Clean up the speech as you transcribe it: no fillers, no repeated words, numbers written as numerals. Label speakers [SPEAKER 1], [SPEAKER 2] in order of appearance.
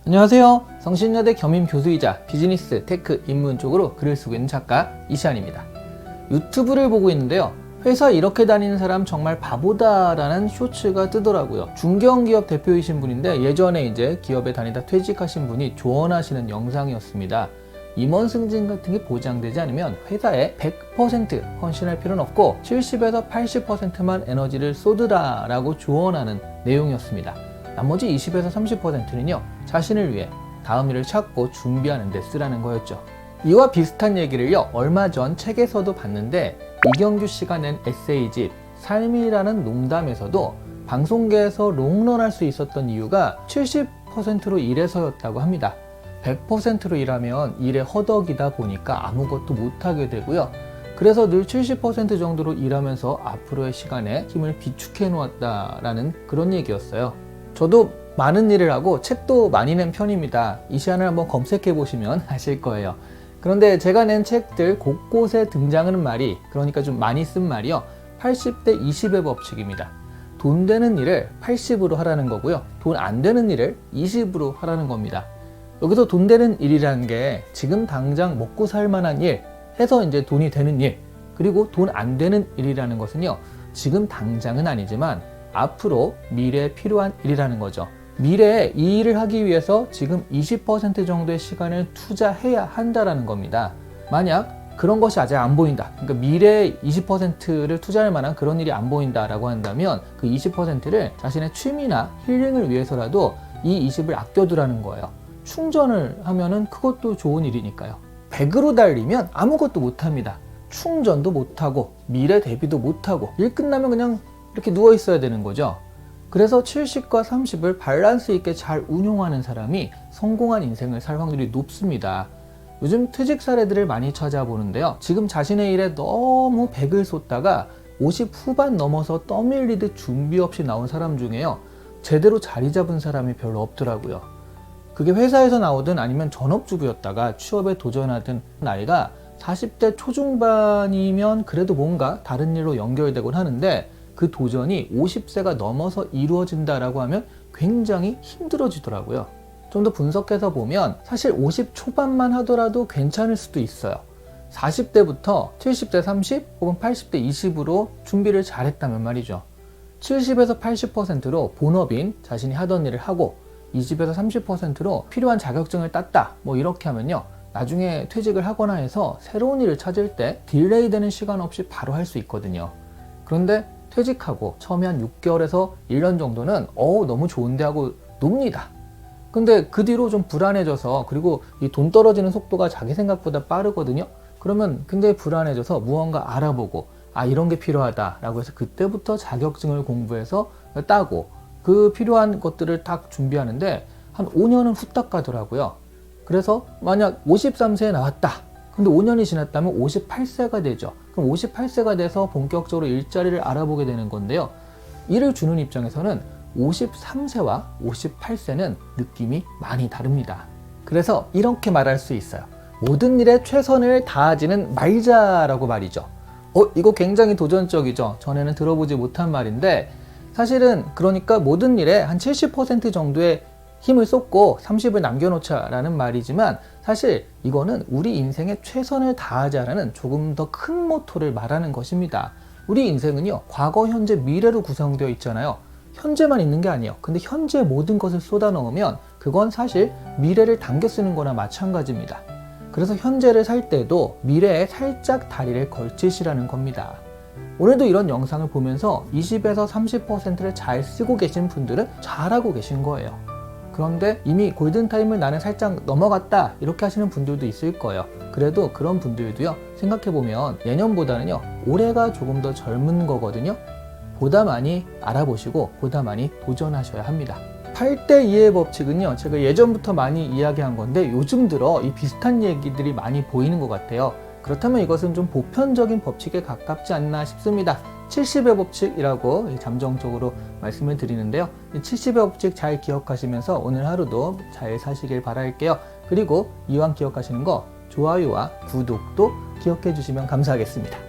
[SPEAKER 1] 안녕하세요. 성신여대 겸임 교수이자 비즈니스, 테크, 인문 쪽으로 글을 쓰고 있는 작가 이시안입니다. 유튜브를 보고 있는데요. 회사 이렇게 다니는 사람 정말 바보다 라는 쇼츠가 뜨더라고요. 중견기업 대표이신 분인데 예전에 이제 기업에 다니다 퇴직하신 분이 조언하시는 영상이었습니다. 임원 승진 같은 게 보장되지 않으면 회사에 100% 헌신할 필요는 없고 70에서 80%만 에너지를 쏟으라 라고 조언하는 내용이었습니다. 나머지 20에서 30%는요 자신을 위해 다음 일을 찾고 준비하는 데 쓰라는 거였죠. 이와 비슷한 얘기를요 얼마 전 책에서도 봤는데 이경규 씨가 낸 에세이집 삶이라는 농담에서도 방송계에서 롱런할 수 있었던 이유가 70%로 일해서였다고 합니다. 100%로 일하면 일에 허덕이다 보니까 아무것도 못하게 되고요. 그래서 늘 70% 정도로 일하면서 앞으로의 시간에 힘을 비축해 놓았다라는 그런 얘기였어요. 저도 많은 일을 하고 책도 많이 낸 편입니다. 이시안을 한번 검색해 보시면 아실 거예요. 그런데 제가 낸 책들 곳곳에 등장하는 말이, 그러니까 좀 많이 쓴 말이요, 80대 20의 법칙입니다. 돈 되는 일을 80으로 하라는 거고요, 돈 안 되는 일을 20으로 하라는 겁니다. 여기서 돈 되는 일이라는 게 지금 당장 먹고 살 만한 일 해서 이제 돈이 되는 일, 그리고 돈 안 되는 일이라는 것은요 지금 당장은 아니지만 앞으로 미래에 필요한 일이라는 거죠. 미래에 이 일을 하기 위해서 지금 20% 정도의 시간을 투자해야 한다라는 겁니다. 만약 그런 것이 아직 안 보인다, 그러니까 미래에 20%를 투자할 만한 그런 일이 안 보인다라고 한다면 그 20%를 자신의 취미나 힐링을 위해서라도 이 20을 아껴두라는 거예요. 충전을 하면은 그것도 좋은 일이니까요. 100으로 달리면 아무것도 못합니다. 충전도 못하고 미래 대비도 못하고 일 끝나면 그냥 이렇게 누워 있어야 되는 거죠. 그래서 70과 30을 밸런스 있게 잘 운용하는 사람이 성공한 인생을 살 확률이 높습니다. 요즘 퇴직 사례들을 많이 찾아보는데요. 지금 자신의 일에 너무 100을 쏟다가 50 후반 넘어서 떠밀리듯 준비 없이 나온 사람 중에요, 제대로 자리 잡은 사람이 별로 없더라고요. 그게 회사에서 나오든 아니면 전업주부였다가 취업에 도전하든 나이가 40대 초중반이면 그래도 뭔가 다른 일로 연결되곤 하는데 그 도전이 50세가 넘어서 이루어진다라고 하면 굉장히 힘들어지더라고요. 좀 더 분석해서 보면 사실 50 초반만 하더라도 괜찮을 수도 있어요. 40대부터 70대 30 혹은 80대 20으로 준비를 잘했다면 말이죠. 70에서 80%로 본업인 자신이 하던 일을 하고 20에서 30%로 필요한 자격증을 땄다, 뭐 이렇게 하면요 나중에 퇴직을 하거나 해서 새로운 일을 찾을 때 딜레이 되는 시간 없이 바로 할 수 있거든요. 그런데 퇴직하고 처음에 한 6개월에서 1년 정도는 너무 좋은데 하고 놉니다. 근데 그 뒤로 좀 불안해져서, 그리고 이 돈 떨어지는 속도가 자기 생각보다 빠르거든요. 그러면 굉장히 불안해져서 무언가 알아보고 이런 게 필요하다 라고 해서 그때부터 자격증을 공부해서 따고 그 필요한 것들을 딱 준비하는데 한 5년은 후딱 가더라고요. 그래서 만약 53세에 나왔다, 근데 5년이 지났다면 58세가 되죠. 그럼 58세가 돼서 본격적으로 일자리를 알아보게 되는 건데요. 일을 주는 입장에서는 53세와 58세는 느낌이 많이 다릅니다. 그래서 이렇게 말할 수 있어요. 모든 일에 최선을 다하지는 말자라고 말이죠. 이거 굉장히 도전적이죠. 전에는 들어보지 못한 말인데 사실은 그러니까 모든 일에 한 70% 정도의 힘을 쏟고 30을 남겨놓자라는 말이지만 사실 이거는 우리 인생에 최선을 다하자라는 조금 더 큰 모토를 말하는 것입니다. 우리 인생은요 과거, 현재, 미래로 구성되어 있잖아요. 현재만 있는 게 아니에요. 근데 현재 모든 것을 쏟아 넣으면 그건 사실 미래를 당겨 쓰는 거나 마찬가지입니다. 그래서 현재를 살 때도 미래에 살짝 다리를 걸치시라는 겁니다. 오늘도 이런 영상을 보면서 20에서 30%를 잘 쓰고 계신 분들은 잘하고 계신 거예요. 그런데 이미 골든타임을 나는 살짝 넘어갔다 이렇게 하시는 분들도 있을 거예요. 그래도 그런 분들도요 생각해보면 내년보다는요 올해가 조금 더 젊은 거거든요. 보다 많이 알아보시고 보다 많이 도전하셔야 합니다. 8대 2의 법칙은요 제가 예전부터 많이 이야기한 건데 요즘 들어 이 비슷한 얘기들이 많이 보이는 것 같아요. 그렇다면 이것은 좀 보편적인 법칙에 가깝지 않나 싶습니다. 70의 법칙이라고 잠정적으로 말씀을 드리는데요. 70의 법칙 잘 기억하시면서 오늘 하루도 잘 사시길 바랄게요. 그리고 이왕 기억하시는 거 좋아요와 구독도 기억해 주시면 감사하겠습니다.